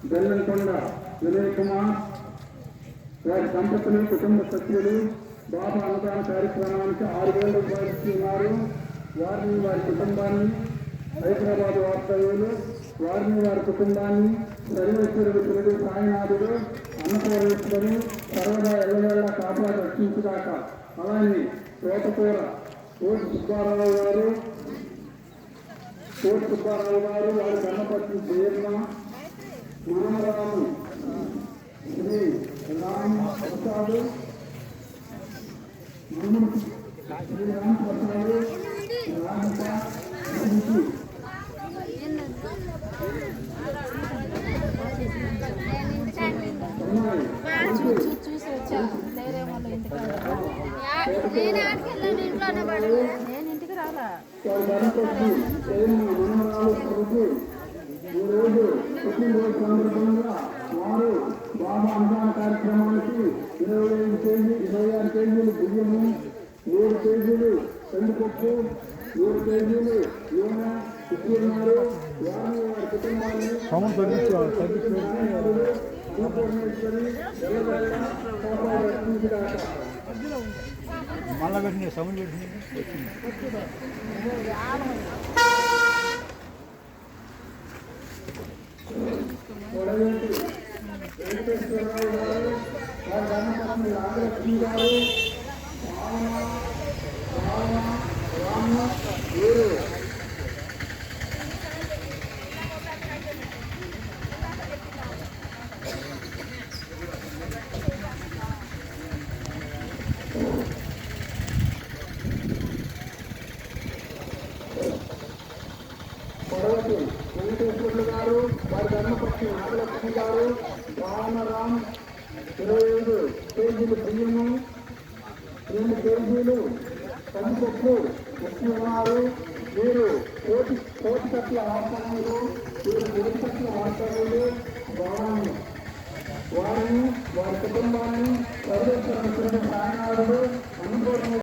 బెల్లంకొండ వినయ్ కుమార్ వారి దంపతులు కుటుంబ సభ్యులు బాబా అన్నదాన కార్యక్రమానికి 6,000 రూపాయలు ఇస్తున్నారు. వారిని వారి కుటుంబాన్ని హైదరాబాద్ వాస్తవ్యులు వారిని వారి కుటుంబాన్ని సర్వేశ్వరుడు పిల్లడు సాయినాథుడు అన్నపూర్ణేశ్వరి సర్వదా ఎల్లవేళ కాపాడు రక్షించుగాక. అలానే తోటకూర కోటి సుబ్బారావు గారు వారి గణపతి జయమ్మ మనమరాము శ్రీ రామ్ ప్రసాద్ శ్రీ రామ్ ప్రసాద్ రామత చూసి వచ్చా నేను ఇంటికి రాలా. ఈరోజు పుట్టినరోజు సందర్భంగా వారు బాబా అన్నదాన కార్యక్రమానికి 26 కేజీలు బియ్యము, 7 కేజీలు కందిపప్పు, 7 కేజీలు నూనె ఇస్తున్నారు. వారిని వారి కుటుంబాన్ని మళ్ళా పెట్టిన సౌండ్ పెట్టింది. వెంకటేశ్వరరావు గారు వారి ధర్మపత్ని రాజలక్ష్మి గారు రామ వీరు పొడవటి వెంకటేశ్వర్లు గారు వారి ధర్మపత్ని నాగలక్ష్మి గారు రామరామ్ 25 కేజీలు బియ్యము, 2 కేజీలు కందిపప్పు ఇస్తున్నారు. వీరు కోటి కట్ల ఆశ్రమాలు వీరు 10 కట్ల ఆశ్రమాలు వారిని వారి కుటుంబాన్ని సర్వేశ్వర సాయనాథుడు అనుకోవడం